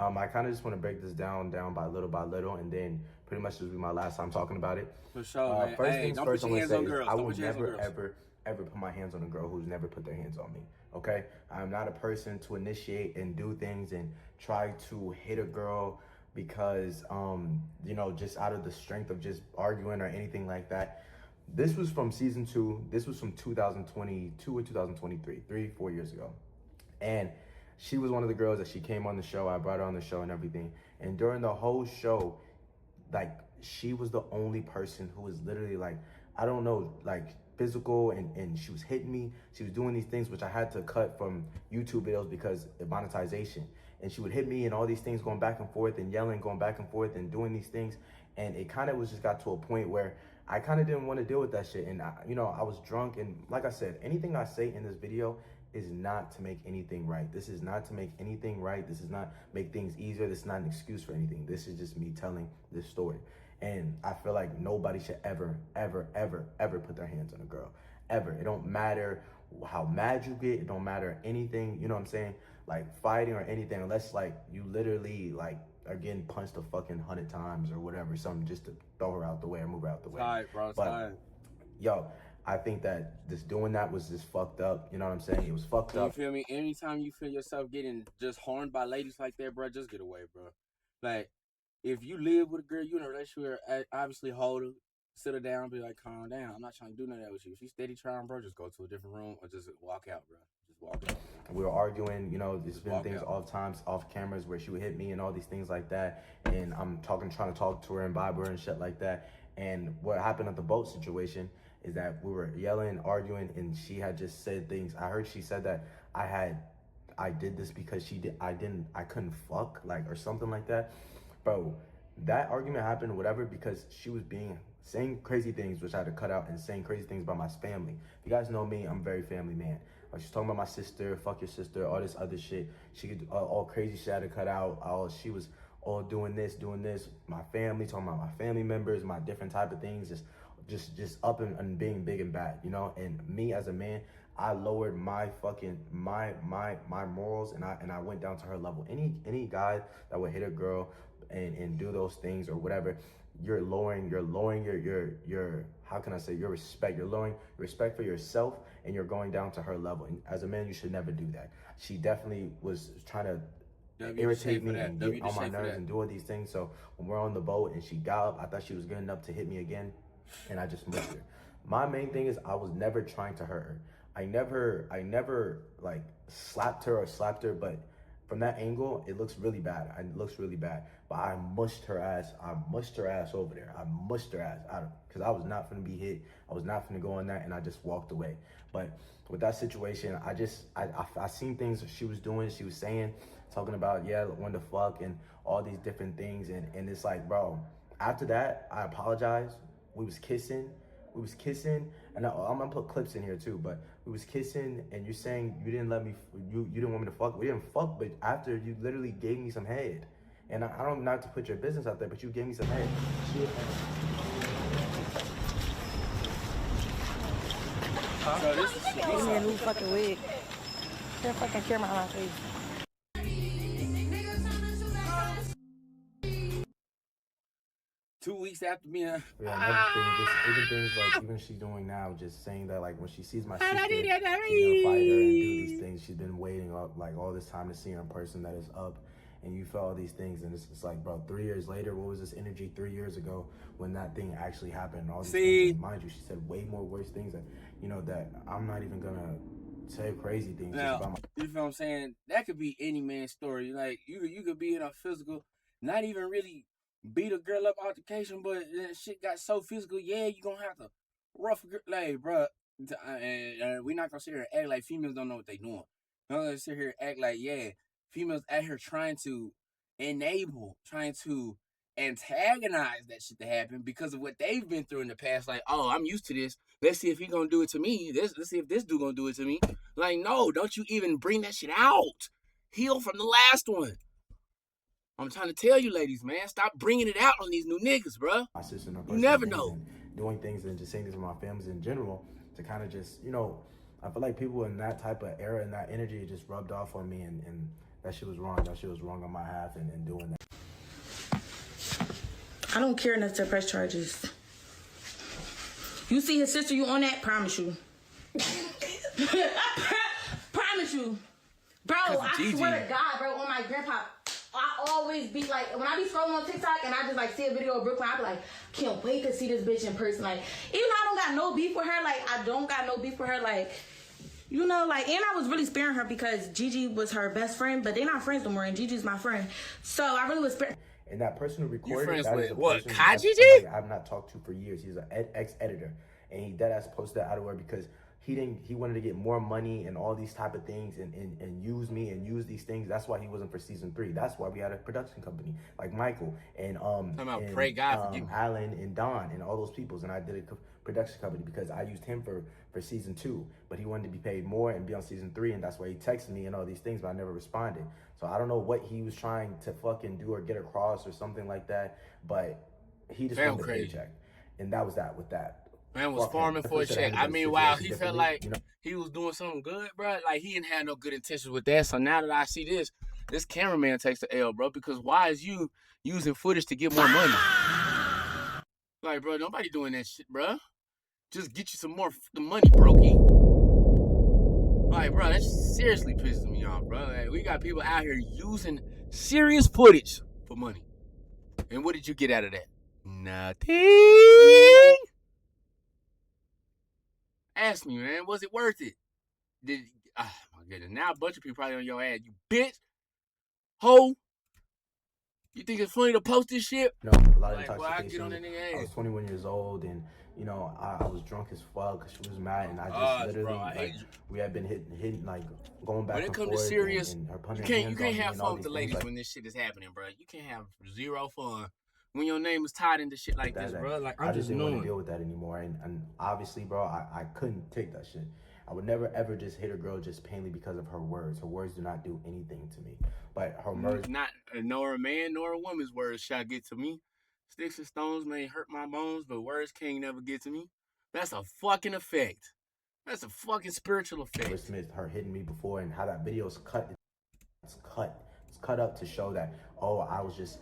I kind of just want to break this down by little, and then pretty much this will be my last time talking about it. For sure, man. First Hey, things don't first, put I'm your gonna hands say on is girls. I Don't will put your hands on never, girls. ever put my hands on a girl who's never put their hands on me. Okay, I'm not a person to initiate and do things and try to hit a girl because you know, just out of the strength of just arguing or anything like that. This was from season 2. This was from 2022 or 2023, 3-4 years ago. And she was one of the girls that she came on the show. I brought her on the show and everything. And during the whole show, like, she was the only person who was literally like, I don't know, like, physical, and she was hitting me. She was doing these things which I had to cut from YouTube videos because of monetization. And she would hit me and all these things, going back and forth and yelling, going back and forth and doing these things. And it kind of was just got to a point where I kind of didn't want to deal with that shit. And you know, I was drunk, and like I said, anything I say in this video is not to make anything right. This is not to make anything right. This is not make things easier. This is not an excuse for anything. This is just me telling this story. And I feel like nobody should ever, ever, ever, ever put their hands on a girl. Ever. It don't matter how mad you get. It don't matter anything. You know what I'm saying? Like fighting or anything, unless like you literally like are getting punched a fucking 100 times or whatever, something just to throw her out the way or move her out the way. Tight, bro. But yo, I think that just doing that was just fucked up. You know what I'm saying? It was fucked up. You feel me? Anytime you feel yourself getting just harmed by ladies like that, bro, just get away, bro. Like, if you live with a girl, you in a relationship, obviously hold her, sit her down, be like, calm down. I'm not trying to do none of that with you. If she's steady trying, bro, just go to a different room or just walk out, bro. Just walk out. We were arguing, you know, there's been things off times, off cameras where she would hit me and all these things like that. And I'm trying to talk to her and vibe her and shit like that. And what happened at the boat situation is that we were yelling, arguing, and she had just said things. I heard she said that I did this because I couldn't fuck, like, or something like that. Bro, that argument happened, whatever, because she was saying crazy things, which I had to cut out, and saying crazy things about my family. If you guys know me, I'm a very family man. She's talking about my sister, fuck your sister, all this other shit. She could all crazy shit I had to cut out. She was all doing this, my family, talking about my family members, my different type of things, just up and being big and bad, you know. And me as a man, I lowered my fucking my morals, and I went down to her level. Any guy that would hit a girl and do those things or whatever, you're lowering your how can I say, your respect. You're lowering your respect for yourself, and you're going down to her level. And as a man, you should never do that. She definitely was trying to irritate me and get on my nerves and do all these things. So when we're on the boat and she got up, I thought she was good enough to hit me again, and I just mushed her. My main thing is I was never trying to hurt her. I never like slapped her, but from that angle, it looks really bad. It looks really bad. But I mushed her ass. I mushed her ass over there. I mushed her ass out, because I was not gonna be hit. I was not gonna go on that, and I just walked away. But with that situation, I seen things she was doing. She was saying, talking about, yeah, when the fuck and all these different things, and it's like, bro. After that, I apologized. We was kissing, and I'm gonna put clips in here too. But we was kissing, and you're saying you didn't let me, you didn't want me to fuck. We didn't fuck, but after you literally gave me some head, and I don't not to put your business out there, but you gave me some head. Shit. So this is Give me a new fucking wig. Get a fucking camera on my face. 2 weeks after me. Yeah, another thing, just even things like even she's doing now, just saying that like when she sees my sister, she's gonna fight her and do these things. She's been waiting up like all this time to see her in person that is up, and you feel all these things, and it's like, bro, 3 years later, what was this energy 3 years ago when that thing actually happened? All these things, and mind you, she said way more worse things that, you know, that I'm not even gonna say crazy things. Now, just about you feel what I'm saying? That could be any man's story. Like you could be in a physical, not even really beat a girl up altercation, but that shit got so physical. Yeah, you gonna have to rough a girl, like, bro. And we're not gonna sit here and act like females don't know what they doing. We're not gonna sit here and act like, yeah, females out here trying to trying to antagonize that shit to happen because of what they've been through in the past. Like, oh, I'm used to this. Let's see if he gonna do it to me. Let's see if this dude gonna do it to me. Like, no, don't you even bring that shit out. Heal from the last one. I'm trying to tell you, ladies, man, stop bringing it out on these new niggas, bro. My sister and her You never know. and doing things and just saying things with my families in general to kind of just, you know, I feel like people in that type of era and that energy just rubbed off on me, and that shit was wrong. That shit was wrong on my half and doing that. I don't care enough to press charges. You see his sister, you on that? Promise you. Promise you. Bro, I swear to God, bro, on my grandpa, I always be like, when I be scrolling on TikTok and I just like see a video of Brooklyn, I be like, can't wait to see this bitch in person. Like, even though I don't got no beef with her, like, I don't got no beef with her, like, you know, like, and I was really sparing her because Gigi was her best friend, but they're not friends no more, and Gigi's my friend. So I really was sparing. And that person who recorded friends that with is a what, person Kai that's Gigi? somebody I've not talked to for years. He's an ex-editor, and he deadass posted that out of where because he wanted to get more money and all these type of things and use me and use these things. That's why he wasn't for season 3. That's why we had a production company like Michael and pray God forgive me. Alan and Don and all those peoples, and I did a production company because I used him for season 2, but he wanted to be paid more and be on season 3, and that's why he texted me and all these things, but I never responded. So I don't know what he was trying to fucking do or get across or something like that, but he just wanted a paycheck, and that was that with that. Man was farming for a check. I mean, wow, he felt like he was doing something good, bro. Like, he didn't have no good intentions with that. So now that I see this cameraman takes the L, bro, because why is you using footage to get more money? Like, bro, nobody doing that shit, bro. Just get you some more the money, brokey. Like, bro, that seriously pisses me off, bro. Like, we got people out here using serious footage for money. And what did you get out of that? Nothing. Ask me, man, was it worth it? My goodness, now a bunch of people probably on your ass. You bitch, ho. You think it's funny to post this shit? No, a lot of like, intoxication. Well, I get on that nigga ass. I was 21 years old, and you know, I was drunk as fuck because she was mad, and I just literally, like, we had been hitting, like, going back and forth. When it comes to serious, and her you can't have fun with the ladies when this shit is happening, bro. You can't have zero fun when your name is tied into shit like this, bro. Like, I just didn't want to deal with that anymore, and obviously, bro, I couldn't take that shit. I would never ever just hit a girl just plainly because of her words. Her words do not do anything to me, but her words, not nor a man nor a woman's words shall get to me. Sticks and stones may hurt my bones, but words can't never get to me. That's a fucking effect. That's a fucking spiritual effect. Her hitting me before, and how that video is cut. It's cut up to show that, oh, I was just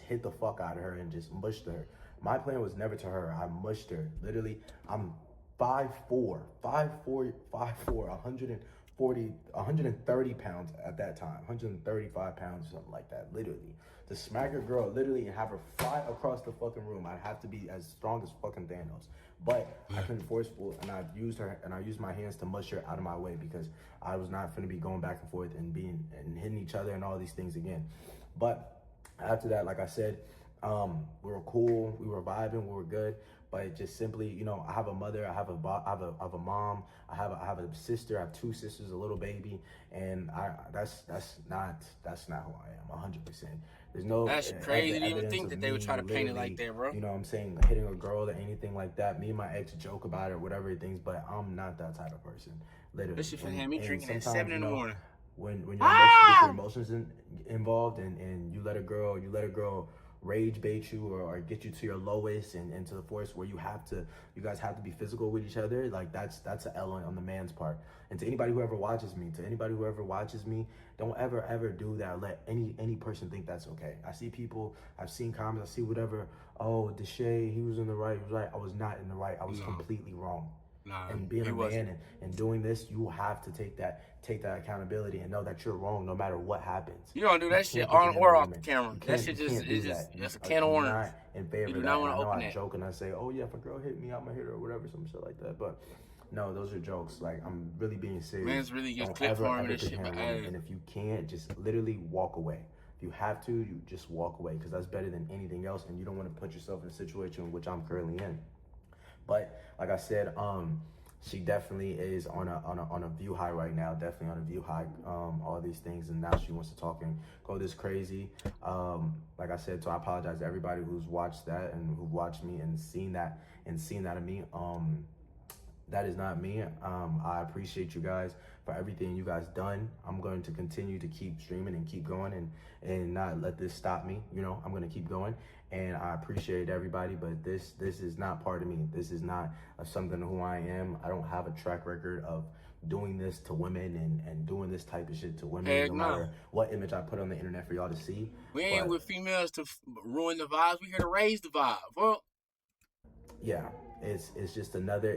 hit the fuck out of her and just mushed her. My plan was never to her. I mushed her. Literally, I'm 5'4", 130 pounds at that time, 135 pounds, something like that, literally. To smack a girl, literally, and have her fly across the fucking room, I'd have to be as strong as fucking Thanos. But I couldn't forceful, and I used my hands to mush her out of my way because I was not finna be going back and forth and hitting each other and all these things again. But after that, like I said, we were cool, we were vibing, we were good. But just simply, you know, I have a mother, I have a mom, I have a sister, I have 2 sisters, a little baby, and that's not who I am, 100%. There's no. That's crazy to even think that they would try to paint it like that, bro. You know what I'm saying? Hitting a girl or anything like that. Me and my ex joke about it or whatever things, but I'm not that type of person. Literally. This shit finna have me drinking at 7 in the morning. When your emotions involved and you let a girl rage bait you or get you to your lowest and to the force where you guys have to be physical with each other, like that's an L on the man's part. And to anybody who ever watches me, don't ever do that or let any person think that's okay. I see people, I've seen comments, I see whatever, oh, Deshae, he was in the right, he was right. I was not in the right, I was completely wrong. And being a man and doing this, you have to take that accountability and know that you're wrong no matter what happens. You don't do that shit on or off the camera. That shit that's a can of worms. I'm not in favor you of do that. not want to open I that. joke and I say, oh yeah, if a girl hit me, I'm gonna hit her or whatever, some shit like that. But no, those are jokes. Like, I'm really being serious. Man's really just clip farming and shit. And if you can't, just literally walk away. If you have to, you just walk away because that's better than anything else. And you don't want to put yourself in a situation in which I'm currently in. But like I said, she definitely is on a view high right now. Definitely on a view high. All these things, and now she wants to talk and go this crazy. Like I said, so I apologize to everybody who's watched that and who watched me and seen that of me. That is not me. I appreciate you guys for everything you guys done. I'm going to continue to keep streaming and keep going and not let this stop me. You know, I'm going to keep going, and I appreciate everybody, but this is not part of me. This is not something of who I am. I don't have a track record of doing this to women and doing this type of shit to women, Heck no no. matter what image I put on the internet for y'all to see. We ain't with females to ruin the vibes. We here to raise the vibe. Well, yeah, it's just another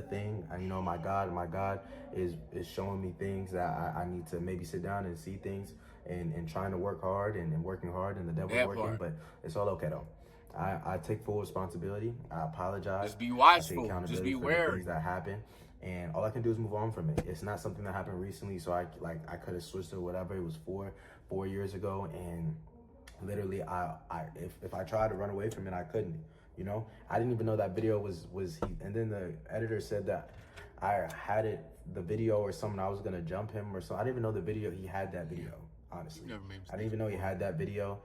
thing. And, you know, my God is showing me things that I need to maybe sit down and see things and trying to work hard and working hard and the devil's that working, part. but it's all okay though. I take full responsibility. I apologize. Just be I take watchful. accountability Just be for the wary. things that happen, and all I can do is move on from it. It's not something that happened recently, so I could have switched or whatever. It was 4 years ago, and literally, if I tried to run away from it, I couldn't. You know, I didn't even know that video was he. And then the editor said that I had the video or something. I was gonna jump him or something. I didn't even know the video. He had that video. Honestly, I didn't even know he had that video.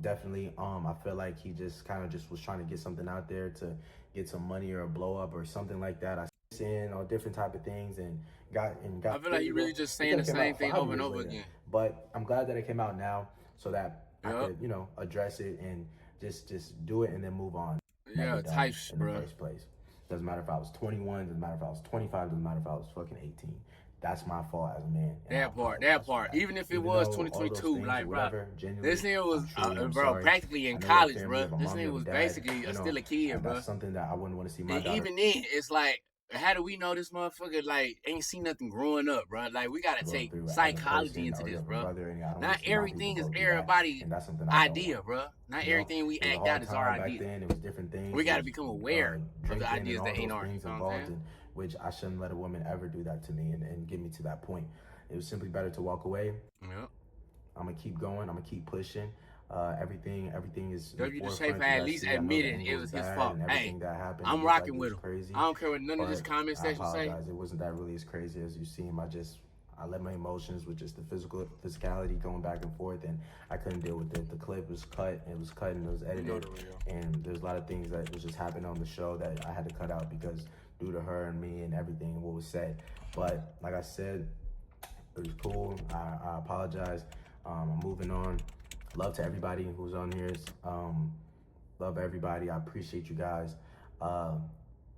Definitely. I feel like he just kind of just was trying to get something out there to get some money or a blow up or something like that. I seen all different type of things and got. I feel like you really just saying the same thing over and over again. But I'm glad that it came out now so that I could, you know, address it and just do it and then move on. Yeah, type in the first place. Doesn't matter if I was 21, doesn't matter if I was 25, doesn't matter if I was fucking 18. That's my fault as a man. That part. Even if it was 2022, like, bro, this nigga was, bro, practically in college, bro. This nigga was basically still a kid, bro. That's something that I wouldn't want to see my daughter. Even then, it's like, how do we know this motherfucker, like, ain't seen nothing growing up, bro? Like, we gotta take psychology into this, bro. Not everything is everybody's idea, bro. Not everything we act out is our idea. Then it was different things. We gotta become aware of the ideas that ain't ours. You know what I'm saying? Which I shouldn't let a woman ever do that to me and get me to that point. It was simply better to walk away. Yep. I'm gonna keep going. I'm gonna keep pushing. Everything is. Deshae at least admitted it was his fault. Hey, I'm rocking with him. Crazy, I don't care what none of this comment section say. It wasn't that really as crazy as you seem. I let my emotions with just the physicality going back and forth, and I couldn't deal with it. The clip was cut. It was cut and it was edited, and there's a lot of things that was just happening on the show that I had to cut out because due to her and me and everything and what was said. But like I said, it was cool. I apologize. I'm moving on. Love to everybody who's on here. Love everybody. I appreciate you guys.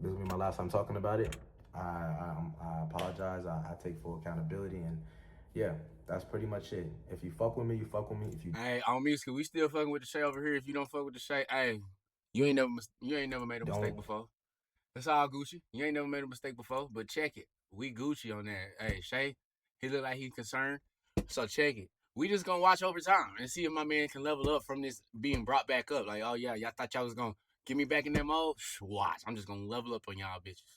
This will be my last time talking about it. I apologize. I take full accountability, and yeah, that's pretty much it. If you fuck with me, you fuck with me. If you on me, we still fucking with Deshae over here. If you don't fuck with Deshae, hey, you ain't never made a mistake before. That's all Gucci. You ain't never made a mistake before, but check it. We Gucci on that. Hey, Shay, he look like he's concerned, so check it. We just gonna watch over time and see if my man can level up from this being brought back up. Like, oh yeah, y'all thought y'all was gonna get me back in that mode? Watch, I'm just gonna level up on y'all bitches.